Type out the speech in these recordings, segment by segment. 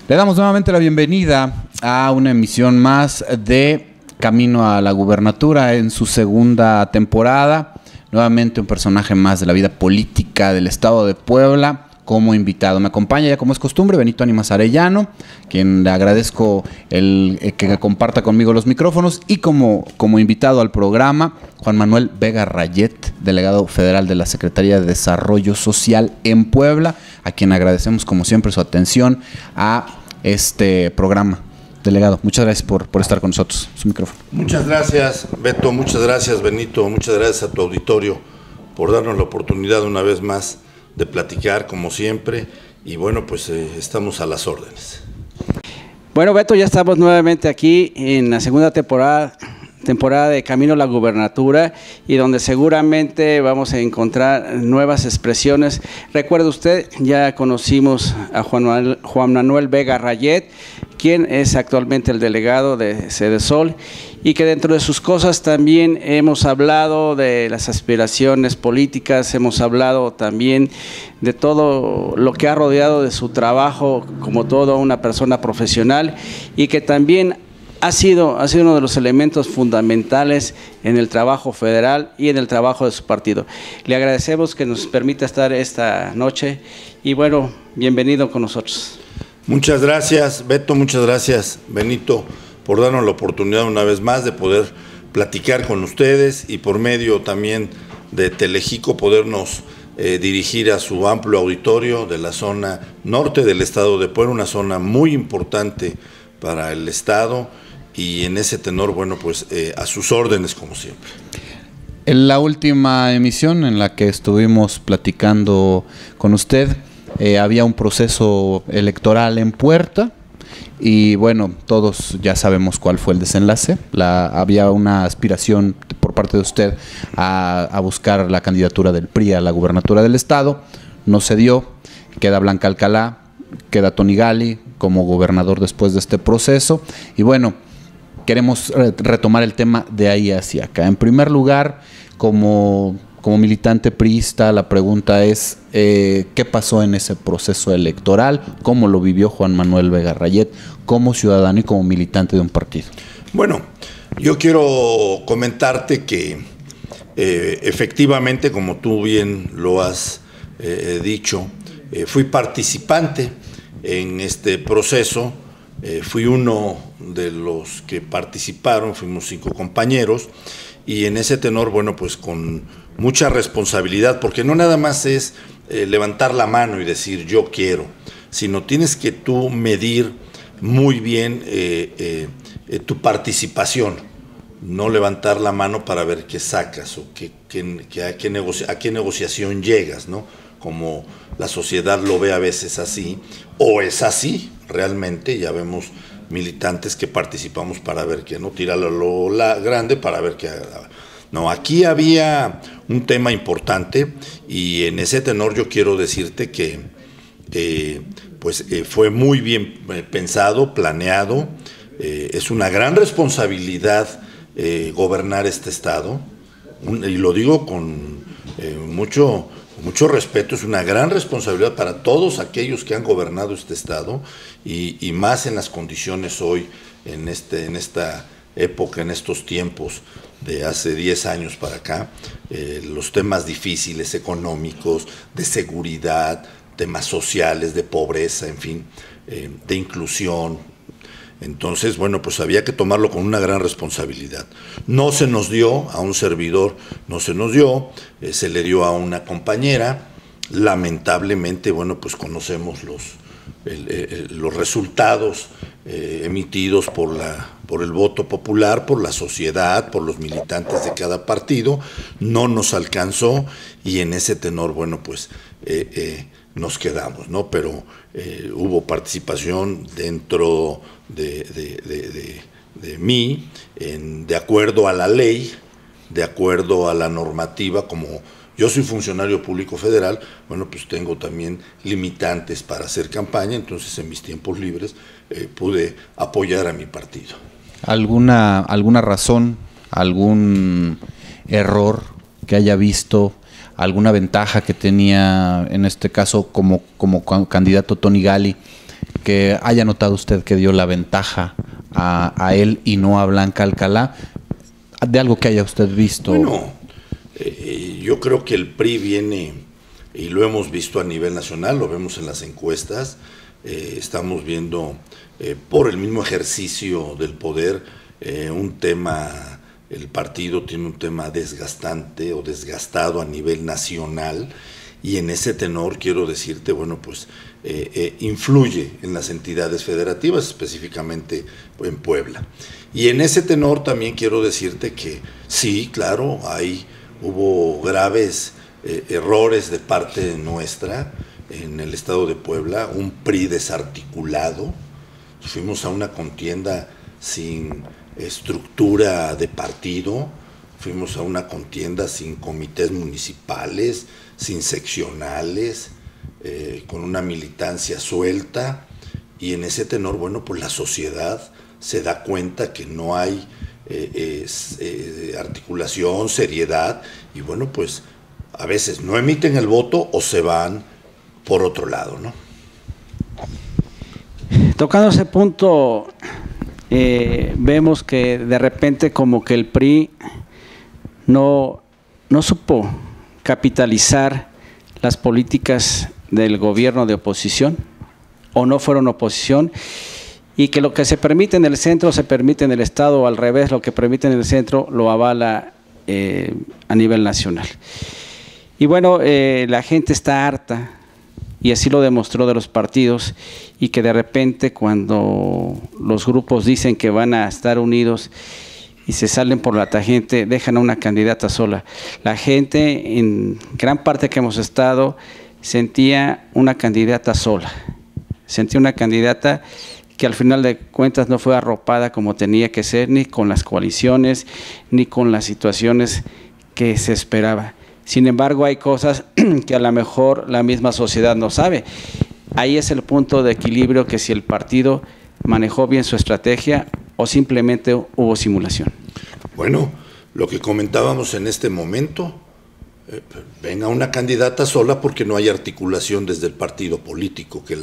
Le damos nuevamente la bienvenida a una emisión más de Camino a la Gubernatura en su segunda temporada. Nuevamente un personaje más de la vida política del estado de Puebla como invitado. Me acompaña ya como es costumbre Benito Ánimas Arellano, quien le agradezco que comparta conmigo los micrófonos, y como invitado al programa Juan Manuel Vega Rayet, delegado federal de la Secretaría de Desarrollo Social en Puebla, a quien agradecemos como siempre su atención a este programa. Delegado, muchas gracias por estar con nosotros. Su micrófono. Muchas gracias, Beto. Muchas gracias, Benito. Muchas gracias a tu auditorio por darnos la oportunidad una vez más de platicar, como siempre. Y bueno, pues estamos a las órdenes. Bueno, Beto, ya estamos nuevamente aquí en la segunda temporada de Camino a la Gubernatura, y donde seguramente vamos a encontrar nuevas expresiones. Recuerde usted, ya conocimos a Juan Manuel Vega Rayet, quien es actualmente el delegado de Sedesol, y que dentro de sus cosas también hemos hablado de las aspiraciones políticas, hemos hablado también de todo lo que ha rodeado de su trabajo como toda una persona profesional, y que también ha sido uno de los elementos fundamentales en el trabajo federal y en el trabajo de su partido. Le agradecemos que nos permita estar esta noche, y bueno, bienvenido con nosotros. Muchas gracias, Beto. Muchas gracias, Benito, por darnos la oportunidad una vez más de poder platicar con ustedes, y por medio también de Telejico podernos dirigir a su amplio auditorio de la zona norte del estado de Puebla, una zona muy importante para el estado, y en ese tenor, bueno, pues a sus órdenes como siempre. En la última emisión en la que estuvimos platicando con usted, había un proceso electoral en puerta, y bueno, todos ya sabemos cuál fue el desenlace. Había una aspiración por parte de usted a buscar la candidatura del PRI a la gubernatura del estado. No se dio, queda Blanca Alcalá, queda Tony Gali como gobernador después de este proceso, y bueno, queremos retomar el tema de ahí hacia acá. En primer lugar, como militante priista, la pregunta es, ¿qué pasó en ese proceso electoral? ¿Cómo lo vivió Juan Manuel Vega Rayet como ciudadano y como militante de un partido? Bueno, yo quiero comentarte que efectivamente, como tú bien lo has dicho, fui participante en este proceso. Fui uno de los que participaron, fuimos 5 compañeros, y en ese tenor, bueno, pues con mucha responsabilidad, porque no nada más es levantar la mano y decir yo quiero, sino tienes que tú medir muy bien tu participación, no levantar la mano para ver qué sacas o a qué negociación llegas, ¿no? Como la sociedad lo ve a veces así, o es así realmente. Ya vemos militantes que participamos para ver qué, no tirarlo la grande para ver qué. No, aquí había un tema importante, y en ese tenor yo quiero decirte que fue muy bien pensado, planeado. Es una gran responsabilidad gobernar este estado, y lo digo con mucho respeto. Es una gran responsabilidad para todos aquellos que han gobernado este estado, y más en las condiciones hoy, en esta época, en estos tiempos de hace 10 años para acá, los temas difíciles económicos, de seguridad, temas sociales, de pobreza, en fin, de inclusión. Entonces, bueno, pues había que tomarlo con una gran responsabilidad. No se nos dio, a un servidor no se nos dio, se le dio a una compañera. Lamentablemente, bueno, pues conocemos los resultados emitidos por el voto popular, por la sociedad, por los militantes de cada partido. No nos alcanzó, y en ese tenor, bueno, pues nos quedamos, ¿no? Pero hubo participación dentro de mí, de acuerdo a la ley, de acuerdo a la normativa. Como yo soy funcionario público federal, bueno, pues tengo también limitantes para hacer campaña, entonces en mis tiempos libres pude apoyar a mi partido. ¿Alguna razón, algún error que haya visto, alguna ventaja que tenía en este caso como candidato Tony Gali, que haya notado usted que dio la ventaja a él y no a Blanca Alcalá, de algo que haya usted visto. Bueno, yo creo que el PRI viene, y lo hemos visto a nivel nacional, lo vemos en las encuestas, estamos viendo por el mismo ejercicio del poder un tema, el partido tiene un tema desgastante o desgastado a nivel nacional, y en ese tenor quiero decirte, bueno, pues influye en las entidades federativas, específicamente en Puebla. Y en ese tenor también quiero decirte que sí, claro, hubo graves errores de parte nuestra en el estado de Puebla, un PRI desarticulado, fuimos a una contienda sin estructura de partido, fuimos a una contienda sin comités municipales, sin seccionales, con una militancia suelta, y en ese tenor, bueno, pues la sociedad se da cuenta que no hay articulación, seriedad, y bueno, pues a veces no emiten el voto o se van por otro lado, ¿no? Tocando ese punto, vemos que de repente como que el PRI no supo capitalizar las políticas del gobierno de oposición, o no fueron oposición, y que lo que se permite en el centro se permite en el Estado, o al revés, lo que permite en el centro lo avala a nivel nacional. Y bueno, la gente está harta, y así lo demostró de los partidos, y que de repente cuando los grupos dicen que van a estar unidos y se salen por la tangente, dejan a una candidata sola. La gente, en gran parte que hemos estado, sentía una candidata sola, sentía una candidata que al final de cuentas no fue arropada como tenía que ser, ni con las coaliciones, ni con las situaciones que se esperaba. Sin embargo, hay cosas que a lo mejor la misma sociedad no sabe. Ahí es el punto de equilibrio, que si el partido manejó bien su estrategia o simplemente hubo simulación. Bueno, lo que comentábamos en este momento, venga una candidata sola porque no hay articulación desde el partido político que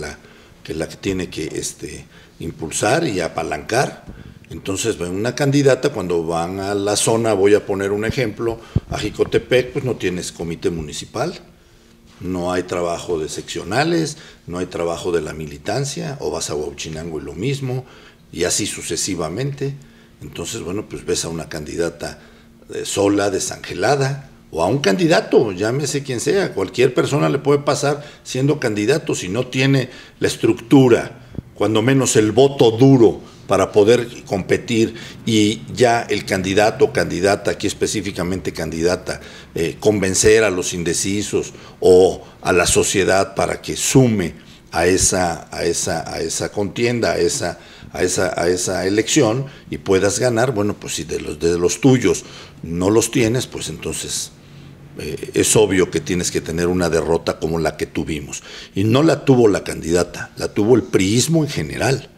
tiene que impulsar y apalancar. Entonces, una candidata, cuando van a la zona, voy a poner un ejemplo, a Jicotepec, pues no tienes comité municipal, no hay trabajo de seccionales, no hay trabajo de la militancia, o vas a Huauchinango y lo mismo, y así sucesivamente. Entonces, bueno, pues ves a una candidata sola, desangelada, o a un candidato, llámese quien sea, cualquier persona le puede pasar siendo candidato si no tiene la estructura, cuando menos el voto duro para poder competir, y ya el candidato o candidata, aquí específicamente candidata, convencer a los indecisos o a la sociedad para que sume a esa contienda, a esa elección, y puedas ganar. Bueno, pues si de los tuyos no los tienes, pues entonces es obvio que tienes que tener una derrota como la que tuvimos. Y no la tuvo la candidata, la tuvo el priismo en general.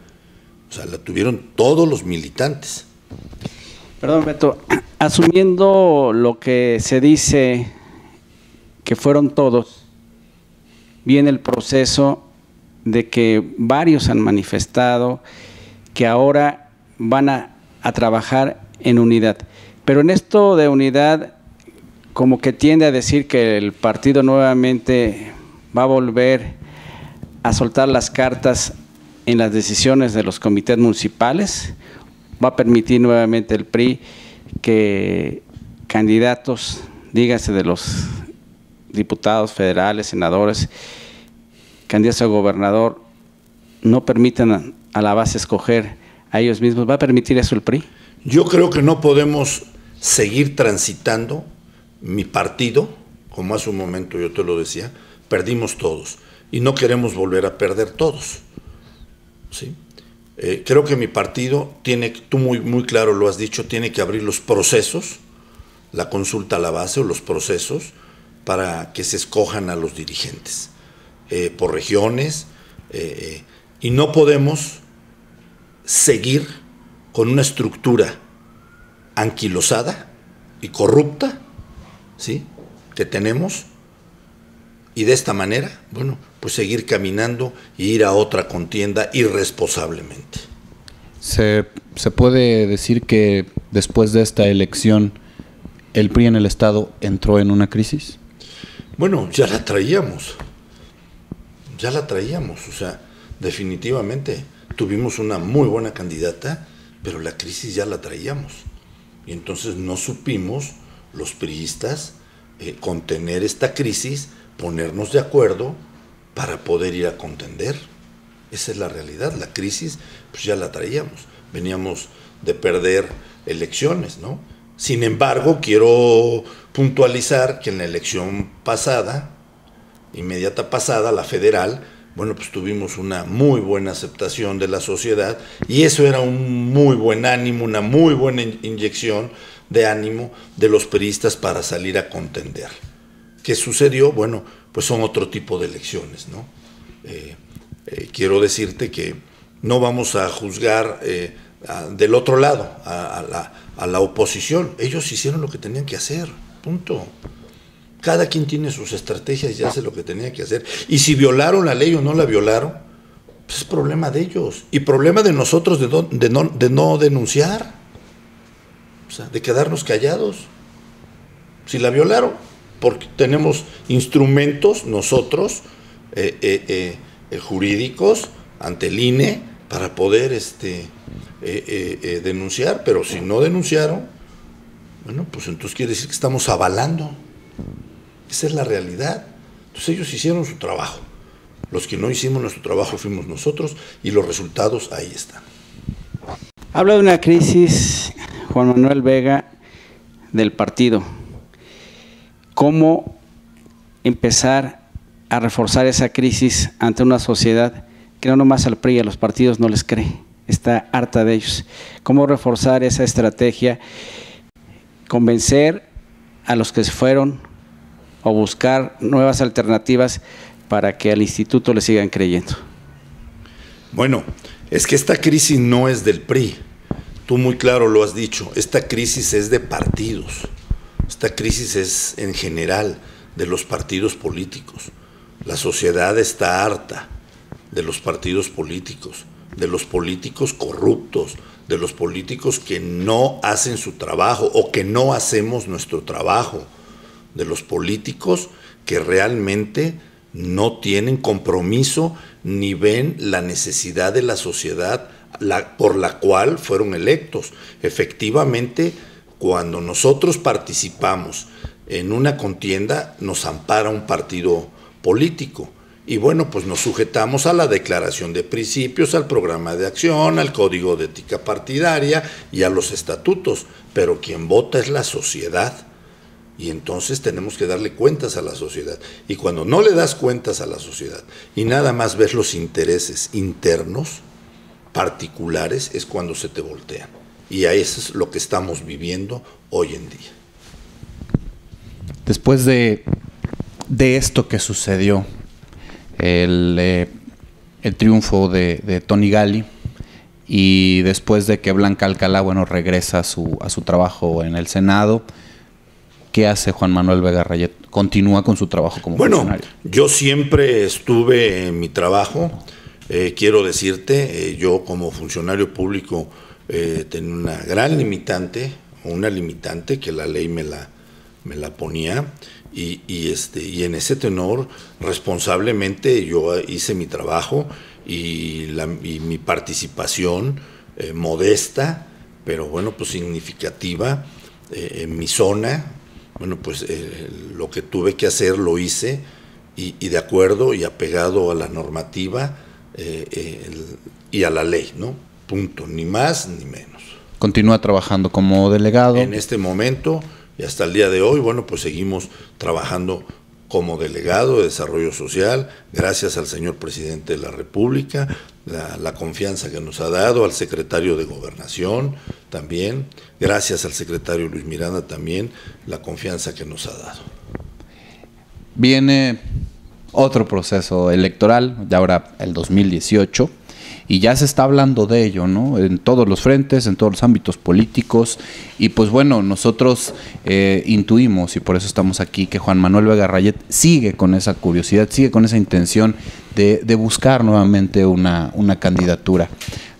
O sea, la tuvieron todos los militantes. Perdón, Beto, asumiendo lo que se dice que fueron todos, viene el proceso de que varios han manifestado que ahora van a trabajar en unidad. Pero en esto de unidad, como que tiende a decir que el partido nuevamente va a volver a soltar las cartas en las decisiones de los comités municipales, va a permitir nuevamente el PRI que candidatos, dígase de los diputados federales, senadores, candidatos a gobernador, no permitan a la base escoger a ellos mismos. ¿Va a permitir eso el PRI? Yo creo que no podemos seguir transitando. Mi partido, como hace un momento yo te lo decía, perdimos todos y no queremos volver a perder todos. ¿Sí? Creo que mi partido tiene, tú muy claro lo has dicho, tiene que abrir los procesos, la consulta a la base o los procesos para que se escojan a los dirigentes por regiones, y no podemos seguir con una estructura anquilosada y corrupta, ¿sí?, que tenemos, y de esta manera, bueno, pues pues seguir caminando y ir a otra contienda irresponsablemente. ¿Se puede decir que después de esta elección el PRI en el Estado entró en una crisis? Bueno, ya la traíamos, o sea, definitivamente tuvimos una muy buena candidata, pero la crisis ya la traíamos. Y entonces no supimos, los priistas, contener esta crisis, ponernos de acuerdo para poder ir a contender. Esa es la realidad, la crisis pues ya la traíamos, veníamos de perder elecciones, ¿no? Sin embargo, quiero puntualizar que en la elección pasada, inmediata pasada, la federal, bueno, pues tuvimos una muy buena aceptación de la sociedad y eso era un muy buen ánimo, una muy buena inyección de ánimo de los priistas para salir a contender. ¿Qué sucedió? Bueno, pues son otro tipo de elecciones, ¿no? Quiero decirte que no vamos a juzgar del otro lado, a la oposición. Ellos hicieron lo que tenían que hacer, punto. Cada quien tiene sus estrategias y hace lo que tenía que hacer. Y si violaron la ley o no la violaron, pues es problema de ellos. Y problema de nosotros de no denunciar. O sea, de quedarnos callados. Si la violaron, porque tenemos instrumentos nosotros, jurídicos, ante el INE, para poder denunciar. Pero si no denunciaron, bueno, pues entonces quiere decir que estamos avalando. Esa es la realidad. Entonces ellos hicieron su trabajo. Los que no hicimos nuestro trabajo fuimos nosotros y los resultados ahí están. Habla de una crisis, Juan Manuel Vega, del partido. ¿Cómo empezar a reforzar esa crisis ante una sociedad que no nomás al PRI, a los partidos no les cree, está harta de ellos? ¿Cómo reforzar esa estrategia? Convencer a los que se fueron o buscar nuevas alternativas para que al instituto le sigan creyendo. Bueno, es que esta crisis no es del PRI, tú muy claro lo has dicho, esta crisis es de partidos, esta crisis es en general de los partidos políticos. La sociedad está harta de los partidos políticos, de los políticos corruptos, de los políticos que no hacen su trabajo o que no hacemos nuestro trabajo, de los políticos que realmente no tienen compromiso ni ven la necesidad de la sociedad por la cual fueron electos. Efectivamente, cuando nosotros participamos en una contienda, nos ampara un partido político. Y bueno, pues nos sujetamos a la declaración de principios, al programa de acción, al código de ética partidaria y a los estatutos. Pero quien vota es la sociedad. Y entonces tenemos que darle cuentas a la sociedad. Y cuando no le das cuentas a la sociedad y nada más ves los intereses internos, particulares, es cuando se te voltean. Y a eso es lo que estamos viviendo hoy en día. Después de esto que sucedió, el triunfo de Tony Gali, y después de que Blanca Alcalá, bueno, regresa a su trabajo en el Senado, ¿qué hace Juan Manuel Vega Rayet? ¿Continúa con su trabajo como funcionario? Bueno, yo siempre estuve en mi trabajo. Quiero decirte, yo como funcionario público tenía una gran limitante, una limitante que la ley me la ponía, y en ese tenor, responsablemente, yo hice mi trabajo y mi participación modesta, pero bueno, pues significativa, en mi zona. Bueno, pues lo que tuve que hacer lo hice y de acuerdo y apegado a la normativa y a la ley, ¿no? Punto, ni más ni menos. ¿Continúa trabajando como delegado? En este momento y hasta el día de hoy, bueno, pues seguimos trabajando como delegado de Desarrollo Social, gracias al señor Presidente de la República, la confianza que nos ha dado, al secretario de Gobernación también, gracias al secretario Luis Miranda también, la confianza que nos ha dado. Viene otro proceso electoral, ya ahora el 2018, y ya se está hablando de ello, ¿no? En todos los frentes, en todos los ámbitos políticos, y pues bueno, nosotros intuimos, y por eso estamos aquí, que Juan Manuel Vega Rayet sigue con esa curiosidad, sigue con esa intención de buscar nuevamente una candidatura.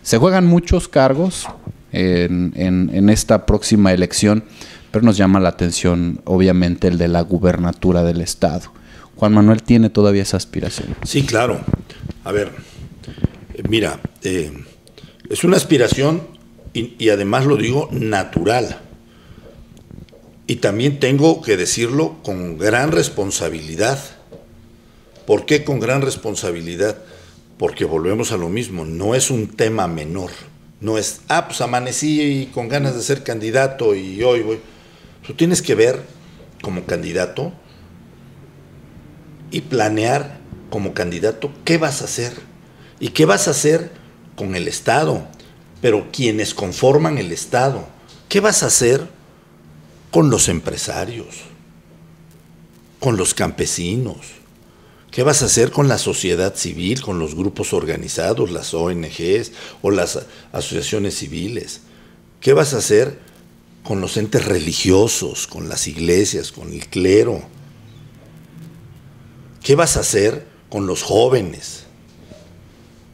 Se juegan muchos cargos en esta próxima elección, pero nos llama la atención obviamente el de la gubernatura del estado. Juan Manuel tiene todavía esa aspiración. Sí, claro. A ver, mira, es una aspiración y además lo digo natural. Y también tengo que decirlo con gran responsabilidad. ¿Por qué con gran responsabilidad? Porque volvemos a lo mismo, no es un tema menor. No es, pues amanecí con ganas de ser candidato y hoy voy. Tú tienes que ver como candidato y planear como candidato qué vas a hacer y qué vas a hacer con el Estado, pero quienes conforman el Estado, qué vas a hacer con los empresarios, con los campesinos, qué vas a hacer con la sociedad civil, con los grupos organizados, las ONGs o las asociaciones civiles, qué vas a hacer con los entes religiosos, con las iglesias, con el clero. ¿Qué vas a hacer con los jóvenes?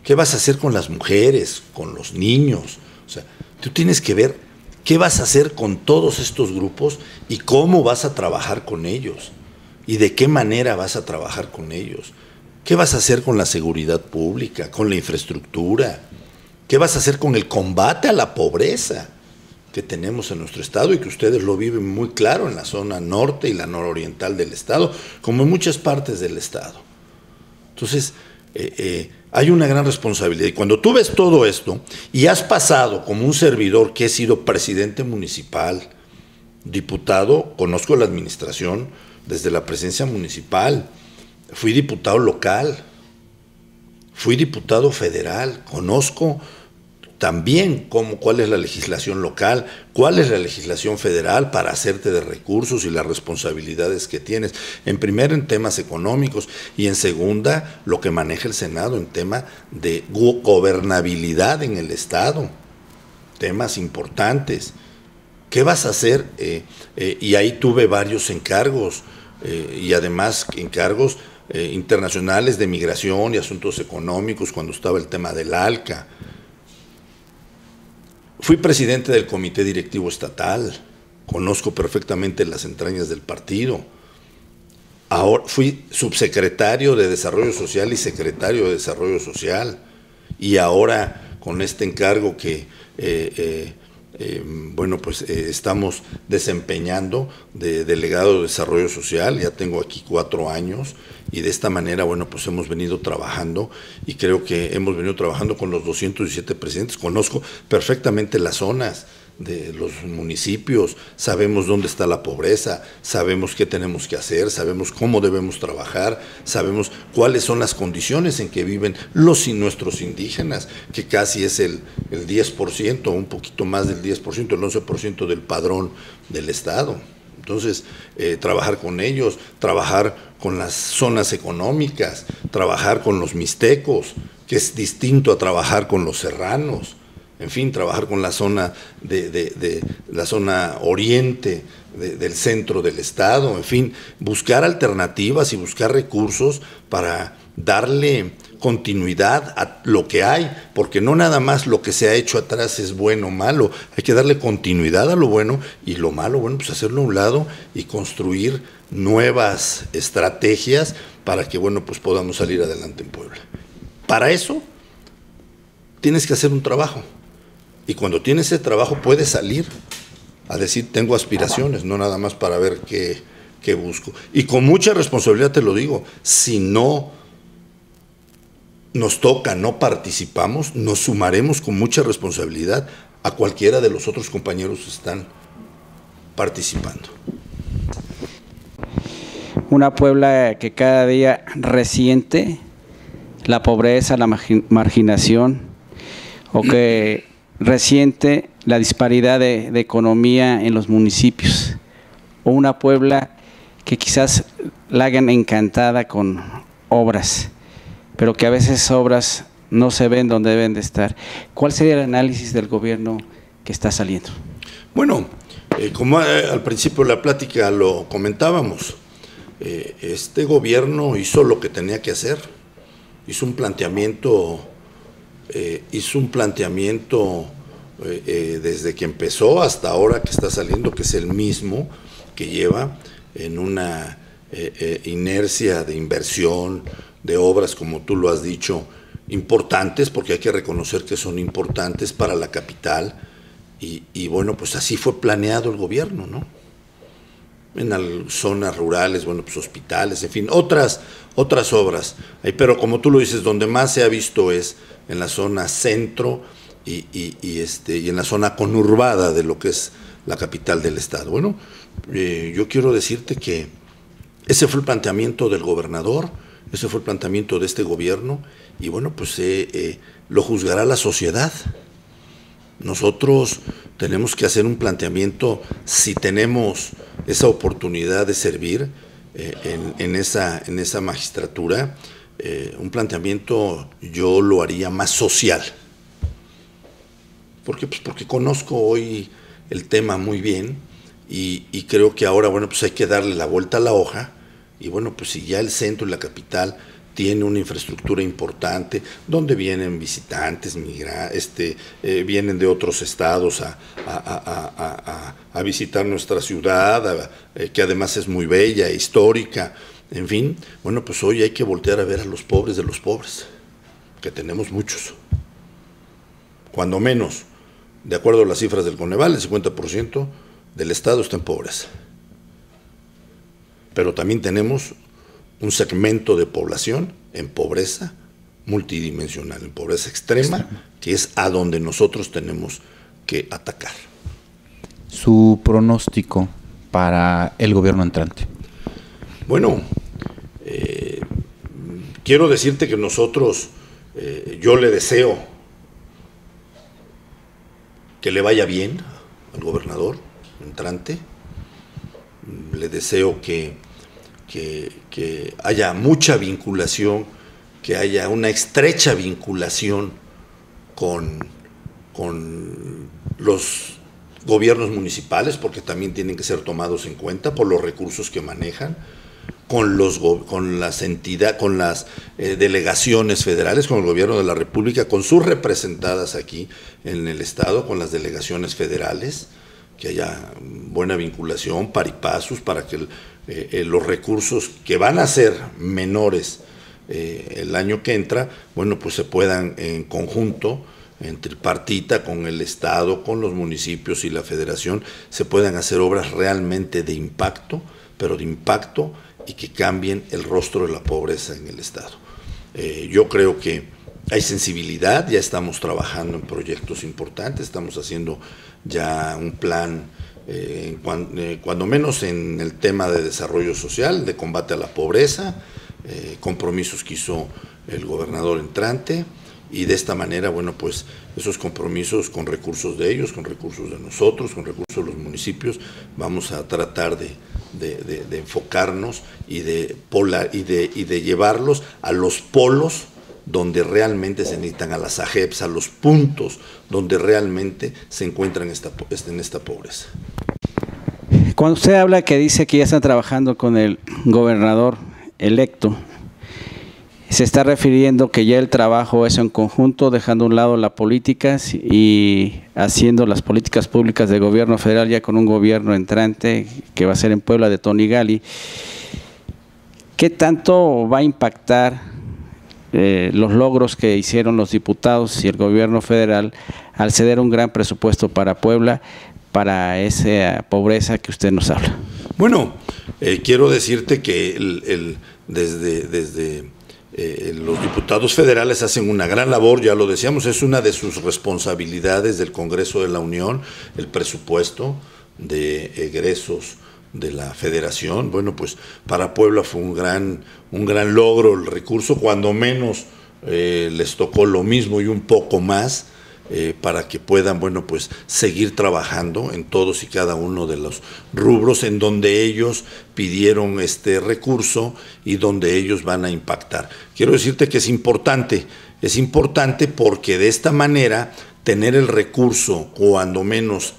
¿Qué vas a hacer con las mujeres, con los niños? O sea, tú tienes que ver qué vas a hacer con todos estos grupos y cómo vas a trabajar con ellos y de qué manera vas a trabajar con ellos. ¿Qué vas a hacer con la seguridad pública, con la infraestructura? ¿Qué vas a hacer con el combate a la pobreza que tenemos en nuestro estado y que ustedes lo viven muy claro en la zona norte y la nororiental del estado, como en muchas partes del estado? Entonces, hay una gran responsabilidad. Y cuando tú ves todo esto y has pasado como un servidor que he sido presidente municipal, diputado, conozco la administración desde la presidencia municipal, fui diputado local, fui diputado federal, conozco también cuál es la legislación local, cuál es la legislación federal para hacerte de recursos y las responsabilidades que tienes, en primera en temas económicos y en segunda lo que maneja el Senado en tema de gobernabilidad en el Estado, temas importantes. ¿Qué vas a hacer? Y ahí tuve varios encargos y además encargos internacionales de migración y asuntos económicos cuando estaba el tema del ALCA. Fui presidente del Comité Directivo Estatal, conozco perfectamente las entrañas del partido. Ahora fui subsecretario de Desarrollo Social y secretario de Desarrollo Social. Y ahora con este encargo que estamos desempeñando de delegado de Desarrollo Social, ya tengo aquí 4 años y de esta manera, pues hemos venido trabajando y creo que hemos venido trabajando con los 217 presidentes, conozco perfectamente las zonas de los municipios, sabemos dónde está la pobreza, sabemos qué tenemos que hacer, sabemos cómo debemos trabajar, sabemos cuáles son las condiciones en que viven nuestros indígenas, que casi es el 10%, un poquito más del 10%, el 11% del padrón del Estado. Entonces, trabajar con ellos, trabajar con las zonas económicas, trabajar con los mixtecos, que es distinto a trabajar con los serranos. En fin, trabajar con la zona la zona oriente del centro del estado, en fin, buscar alternativas y buscar recursos para darle continuidad a lo que hay, porque no nada más lo que se ha hecho atrás es bueno o malo, hay que darle continuidad a lo bueno y lo malo, pues hacerlo a un lado y construir nuevas estrategias para que, pues podamos salir adelante en Puebla. Para eso tienes que hacer un trabajo. Y cuando tienes ese trabajo puedes salir a decir tengo aspiraciones, no nada más para ver qué busco. Y con mucha responsabilidad te lo digo, si no nos toca, no participamos, nos sumaremos con mucha responsabilidad a cualquiera de los otros compañeros que están participando. Una Puebla que cada día resiente la pobreza, la marginación, o que resiente la disparidad de economía en los municipios, o una Puebla que quizás la hagan encantada con obras, pero que a veces obras no se ven donde deben de estar. ¿Cuál sería el análisis del gobierno que está saliendo? Bueno, como al principio de la plática lo comentábamos, este gobierno hizo lo que tenía que hacer, hizo un planteamiento desde que empezó hasta ahora que está saliendo, que es el mismo que lleva en una inercia de inversión, de obras, como tú lo has dicho, importantes, porque hay que reconocer que son importantes para la capital, y bueno, pues así fue planeado el gobierno, ¿no? En las zonas rurales, bueno, pues hospitales, en fin, otras obras. Pero como tú lo dices, donde más se ha visto es en la zona centro y en la zona conurbada de lo que es la capital del estado. Bueno, yo quiero decirte que ese fue el planteamiento del gobernador, ese fue el planteamiento de este gobierno, y bueno, pues lo juzgará la sociedad. Nosotros tenemos que hacer un planteamiento, si tenemos esa oportunidad de servir en esa magistratura, un planteamiento yo lo haría más social. ¿Por qué? Pues porque conozco hoy el tema muy bien y creo que ahora, bueno, pues hay que darle la vuelta a la hoja, y bueno, pues si ya el centro y la capital tiene una infraestructura importante, donde vienen visitantes, vienen de otros estados a visitar nuestra ciudad, que además es muy bella, histórica, en fin, bueno, pues hoy hay que voltear a ver a los pobres de los pobres, que tenemos muchos. Cuando menos, de acuerdo a las cifras del Coneval, el 50% del estado está en pobreza. Pero también tenemos un segmento de población en pobreza multidimensional, en pobreza extrema, que es a donde nosotros tenemos que atacar. Su pronóstico para el gobierno entrante. Bueno, quiero decirte que nosotros, yo le deseo que le vaya bien al gobernador entrante, le deseo que haya mucha vinculación, que haya una estrecha vinculación con los gobiernos municipales, porque también tienen que ser tomados en cuenta por los recursos que manejan, con las delegaciones federales, con el gobierno de la República, con sus representadas aquí en el estado, con las delegaciones federales, que haya buena vinculación, paripasus, para que los recursos que van a ser menores el año que entra, bueno, pues se puedan en conjunto, en tripartita, con el estado, con los municipios y la federación, se puedan hacer obras realmente de impacto, pero de impacto y que cambien el rostro de la pobreza en el estado. Yo creo que hay sensibilidad, ya estamos trabajando en proyectos importantes, estamos haciendo ya un plan, cuando menos en el tema de desarrollo social, de combate a la pobreza, compromisos que hizo el gobernador entrante, y de esta manera, bueno, pues esos compromisos con recursos de ellos, con recursos de nosotros, con recursos de los municipios, vamos a tratar de enfocarnos y de llevarlos a los polos donde realmente se necesitan, a las AGEPs, a los puntos donde realmente se encuentran en esta pobreza. Cuando usted habla que dice que ya están trabajando con el gobernador electo, se está refiriendo que ya el trabajo es en conjunto, dejando a un lado la política y haciendo las políticas públicas del gobierno federal ya con un gobierno entrante que va a ser en Puebla, de Tony Gali. ¿Qué tanto va a impactar los logros que hicieron los diputados y el gobierno federal al ceder un gran presupuesto para Puebla, para esa pobreza que usted nos habla? Bueno, quiero decirte que desde los diputados federales hacen una gran labor, ya lo decíamos, es una de sus responsabilidades del Congreso de la Unión, el presupuesto de egresos de la federación. Bueno, pues para Puebla fue un gran logro el recurso, cuando menos les tocó lo mismo y un poco más, para que puedan, bueno, pues seguir trabajando en todos y cada uno de los rubros en donde ellos pidieron este recurso y donde ellos van a impactar. Quiero decirte que es importante es importante porque de esta manera tener el recurso, cuando menos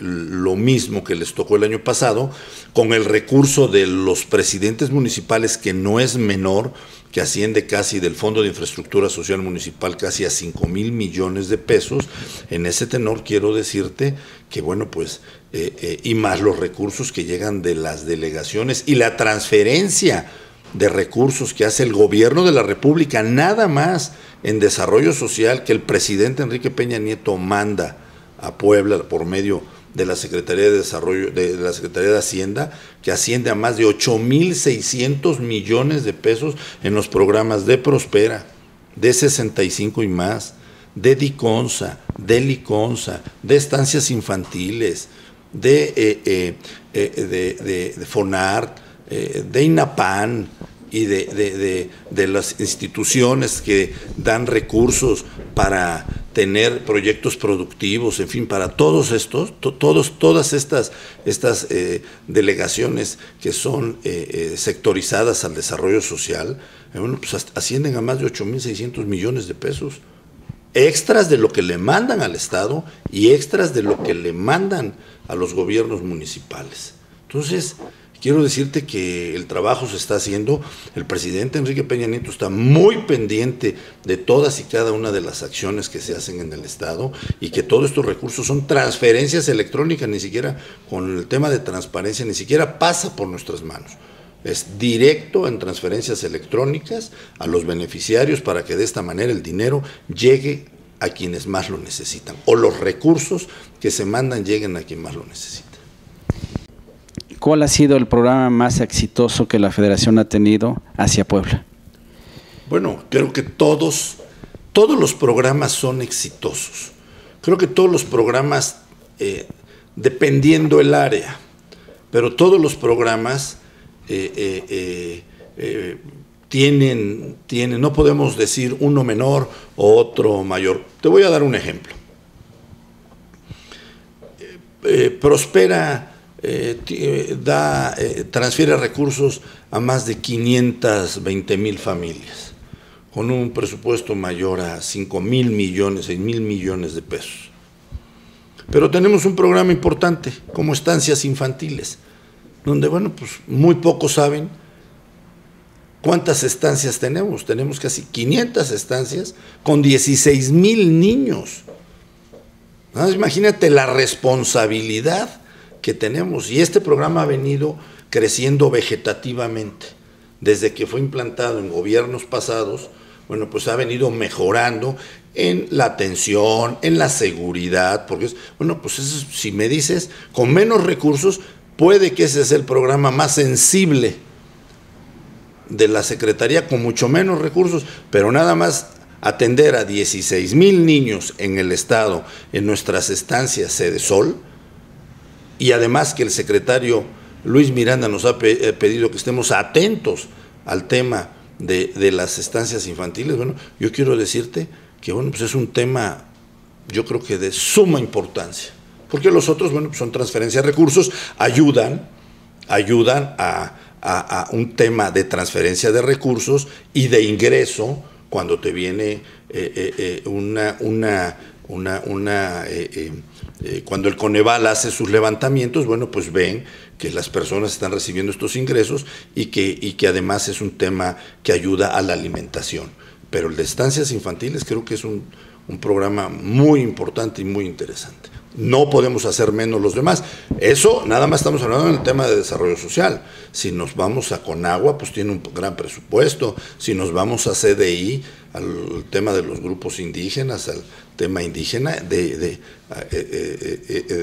lo mismo que les tocó el año pasado, con el recurso de los presidentes municipales, que no es menor, que asciende casi del Fondo de Infraestructura Social Municipal casi a 5,000 millones de pesos. En ese tenor quiero decirte que, bueno, pues, y más los recursos que llegan de las delegaciones y la transferencia de recursos que hace el gobierno de la República, nada más en desarrollo social, que el presidente Enrique Peña Nieto manda a Puebla por medio de la Secretaría de Desarrollo, de la Secretaría de Hacienda, que asciende a más de 8,600 millones de pesos en los programas de Prospera, de 65 y más, de Diconsa, de Liconsa, de estancias infantiles, de Fonart, de INAPAN y de las instituciones que dan recursos para tener proyectos productivos, en fin, para todos estos, todas estas delegaciones que son sectorizadas al desarrollo social, bueno, pues ascienden a más de 8,600 millones de pesos, extras de lo que le mandan al Estado y extras de lo que le mandan a los gobiernos municipales. Entonces, quiero decirte que el trabajo se está haciendo. El presidente Enrique Peña Nieto está muy pendiente de todas y cada una de las acciones que se hacen en el Estado, y que todos estos recursos son transferencias electrónicas, ni siquiera con el tema de transparencia, ni siquiera pasa por nuestras manos. Es directo en transferencias electrónicas a los beneficiarios, para que de esta manera el dinero llegue a quienes más lo necesitan, o los recursos que se mandan lleguen a quien más lo necesita. ¿Cuál ha sido el programa más exitoso que la Federación ha tenido hacia Puebla? Bueno, creo que todos los programas son exitosos. Creo que todos los programas, dependiendo el área, pero todos los programas tienen, no podemos decir uno menor o otro mayor. Te voy a dar un ejemplo. Prospera transfiere recursos a más de 520,000 familias, con un presupuesto mayor a 5,000 millones, 6,000 millones de pesos. Pero tenemos un programa importante como estancias infantiles, donde, bueno, pues muy pocos saben cuántas estancias tenemos. Tenemos casi 500 estancias con 16,000 niños. ¿No? Imagínate la responsabilidad que tenemos, y este programa ha venido creciendo vegetativamente desde que fue implantado en gobiernos pasados. Bueno, pues ha venido mejorando en la atención, en la seguridad, porque es, bueno, pues eso, si me dices, con menos recursos, puede que ese sea el programa más sensible de la Secretaría, con mucho menos recursos, pero nada más atender a 16,000 niños en el Estado, en nuestras estancias Sede Sol. Y además que el secretario Luis Miranda nos ha pedido que estemos atentos al tema de las estancias infantiles. Bueno, yo quiero decirte que, bueno, pues es un tema, yo creo que de suma importancia, porque los otros, bueno, pues son transferencias de recursos, ayudan a un tema de transferencia de recursos y de ingreso cuando te viene cuando el Coneval hace sus levantamientos. Bueno, pues ven que las personas están recibiendo estos ingresos y que además es un tema que ayuda a la alimentación. Pero el de estancias infantiles creo que es un programa muy importante y muy interesante. No podemos hacer menos los demás. Eso nada más estamos hablando en el tema de desarrollo social. Si nos vamos a Conagua, pues tiene un gran presupuesto. Si nos vamos a CDI, al tema de los grupos indígenas, al tema indígena, de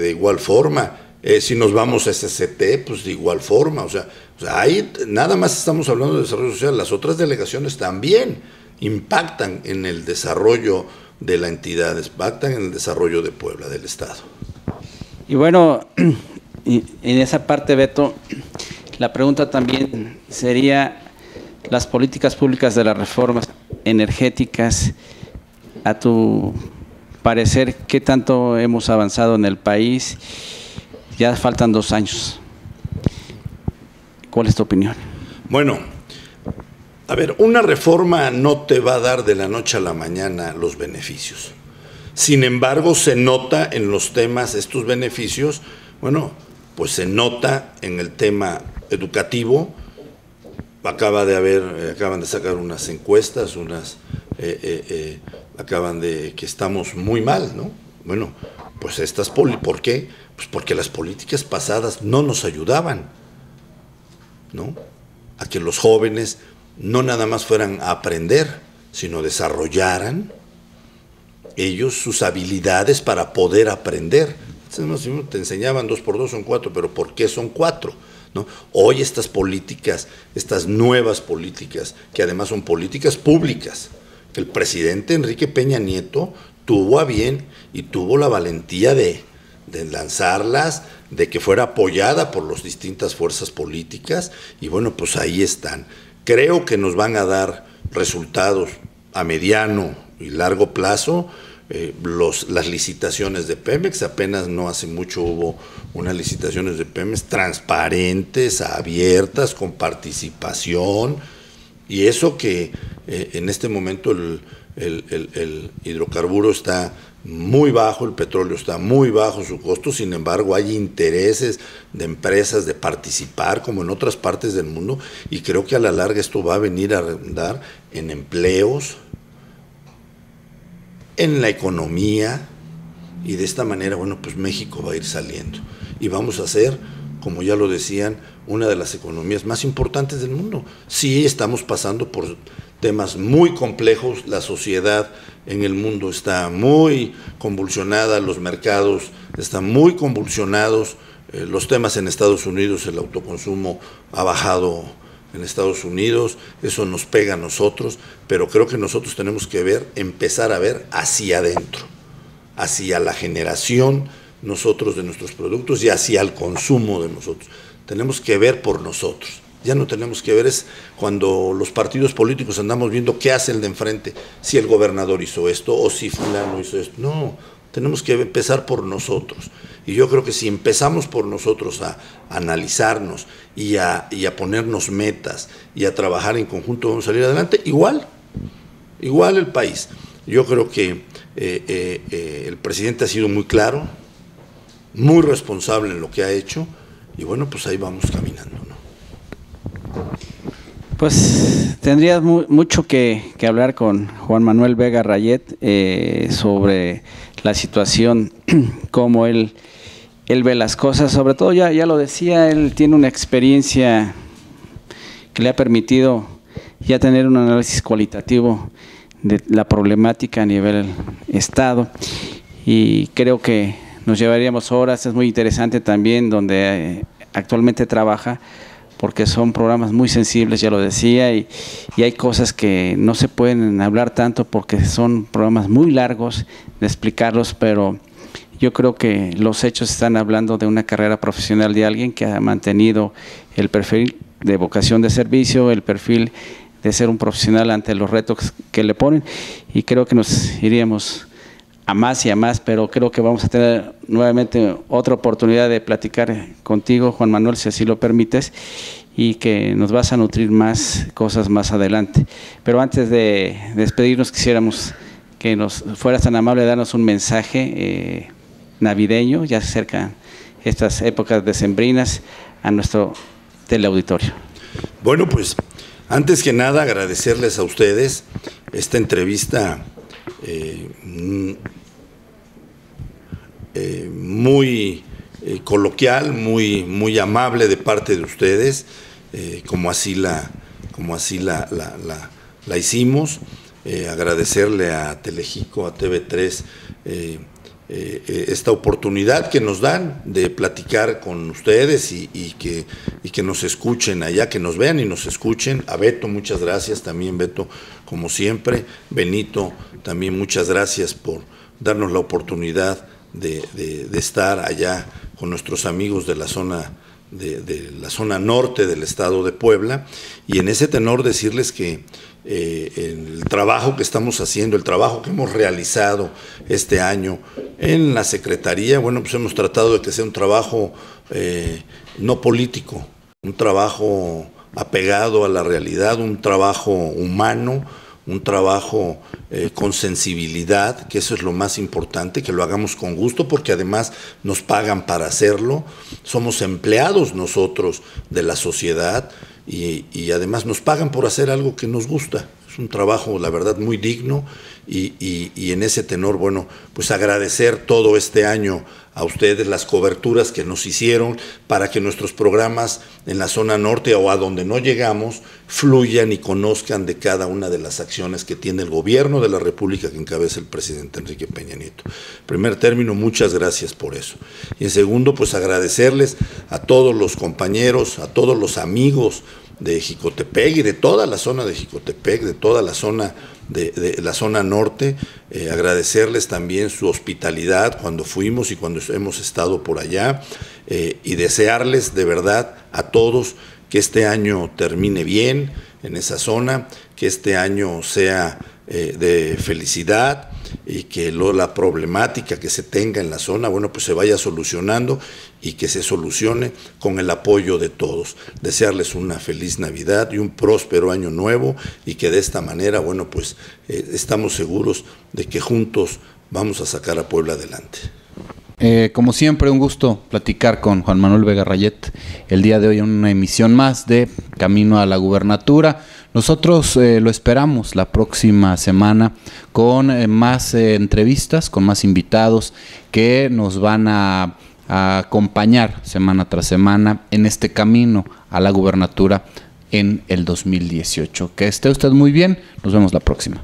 igual forma. Si nos vamos a SCT, pues de igual forma. O sea, ahí nada más estamos hablando de desarrollo social. Las otras delegaciones también impactan en el desarrollo de la entidad, impactan en el desarrollo de Puebla, del Estado. Y bueno, en esa parte, Beto, la pregunta también sería: las políticas públicas de las reformas energéticas, a tu parecer, ¿qué tanto hemos avanzado en el país? Ya faltan 2 años. ¿Cuál es tu opinión? Bueno, A ver, una reforma no te va a dar de la noche a la mañana los beneficios. Sin embargo, se nota en los temas estos beneficios, bueno, pues se nota en el tema educativo. Acaban de sacar unas encuestas, acaban de que estamos muy mal, ¿no? Bueno, pues ¿por qué? Pues porque las políticas pasadas no nos ayudaban, ¿no? A que los jóvenes no nada más fueran a aprender, sino desarrollaran ellos sus habilidades para poder aprender. Te enseñaban 2 por 2 son 4, pero ¿por qué son 4? ¿No? Hoy estas políticas, estas nuevas políticas, que además son políticas públicas, que el presidente Enrique Peña Nieto tuvo a bien y tuvo la valentía de lanzarlas, de que fuera apoyada por las distintas fuerzas políticas, y bueno, pues ahí están. Creo que nos van a dar resultados a mediano y largo plazo. Las licitaciones de Pemex, apenas no hace mucho hubo unas licitaciones de Pemex transparentes, abiertas, con participación, y eso que en este momento el hidrocarburo está muy bajo, el petróleo está muy bajo su costo, sin embargo hay intereses de empresas de participar como en otras partes del mundo, y creo que a la larga esto va a venir a dar en empleos, en la economía, y de esta manera, bueno, pues México va a ir saliendo y vamos a ser, como ya lo decían, una de las economías más importantes del mundo. Sí, estamos pasando por temas muy complejos, la sociedad en el mundo está muy convulsionada, los mercados están muy convulsionados, los temas en Estados Unidos, el autoconsumo ha bajado en Estados Unidos, eso nos pega a nosotros, pero creo que nosotros tenemos que empezar a ver hacia adentro, hacia la generación nosotros de nuestros productos y hacia el consumo de nosotros. Tenemos que ver por nosotros. Ya no tenemos que ver es cuando los partidos políticos andamos viendo qué hace el de enfrente, si el gobernador hizo esto o si fulano hizo esto. No, tenemos que empezar por nosotros. Y yo creo que si empezamos por nosotros a analizarnos y a ponernos metas y a trabajar en conjunto, vamos a salir adelante. Igual el país. Yo creo que el presidente ha sido muy claro, muy responsable en lo que ha hecho, y bueno, pues ahí vamos caminando, ¿no? Pues tendrías mucho que hablar con Juan Manuel Vega Rayet sobre la situación, cómo él ve las cosas, sobre todo ya lo decía, él tiene una experiencia que le ha permitido ya tener un análisis cualitativo de la problemática a nivel Estado, y creo que nos llevaríamos horas. Es muy interesante también donde actualmente trabaja, porque son programas muy sensibles, ya lo decía, y hay cosas que no se pueden hablar tanto porque son programas muy largos de explicarlos, pero yo creo que los hechos están hablando de una carrera profesional de alguien que ha mantenido el perfil de vocación de servicio, el perfil de ser un profesional ante los retos que le ponen, y creo que nos iríamos a más y a más, pero creo que vamos a tener nuevamente otra oportunidad de platicar contigo, Juan Manuel, si así lo permites, y que nos vas a nutrir más cosas más adelante. Pero antes de despedirnos, quisiéramos que nos fueras tan amable de darnos un mensaje navideño, ya se acercan estas épocas decembrinas, a nuestro teleauditorio. Bueno, pues antes que nada agradecerles a ustedes esta entrevista muy coloquial, muy amable de parte de ustedes, como así la hicimos. Agradecerle a Telejico, a TV3, esta oportunidad que nos dan de platicar con ustedes y que nos escuchen allá, que nos vean y nos escuchen. A Beto, muchas gracias también, Beto, como siempre. Benito, también muchas gracias por darnos la oportunidad de estar allá con nuestros amigos de la zona norte del estado de Puebla, y en ese tenor decirles que el trabajo que estamos haciendo, el trabajo que hemos realizado este año en la Secretaría, bueno, pues hemos tratado de que sea un trabajo no político, un trabajo apegado a la realidad, un trabajo humano, un trabajo con sensibilidad, que eso es lo más importante, que lo hagamos con gusto, porque además nos pagan para hacerlo, somos empleados nosotros de la sociedad y además nos pagan por hacer algo que nos gusta. Es un trabajo, la verdad, muy digno y en ese tenor, bueno, pues agradecer todo este año a ustedes las coberturas que nos hicieron para que nuestros programas en la zona norte o a donde no llegamos fluyan y conozcan de cada una de las acciones que tiene el gobierno de la República que encabeza el presidente Enrique Peña Nieto. En primer término, muchas gracias por eso. Y en segundo, pues agradecerles a todos los compañeros, a todos los amigos de Jicotepec y de toda la zona de Jicotepec, de toda la zona de la zona norte, agradecerles también su hospitalidad cuando fuimos y cuando hemos estado por allá, y desearles de verdad a todos que este año termine bien en esa zona, que este año sea de felicidad y que la problemática que se tenga en la zona, bueno, pues se vaya solucionando y que se solucione con el apoyo de todos. Desearles una feliz Navidad y un próspero año nuevo y que de esta manera, bueno, pues estamos seguros de que juntos vamos a sacar a Puebla adelante. Como siempre, un gusto platicar con Juan Manuel Vega Rayet el día de hoy en una emisión más de Camino a la Gubernatura. Nosotros lo esperamos la próxima semana con más entrevistas, con más invitados que nos van a acompañar semana tras semana en este camino a la gubernatura en el 2018. Que esté usted muy bien, nos vemos la próxima.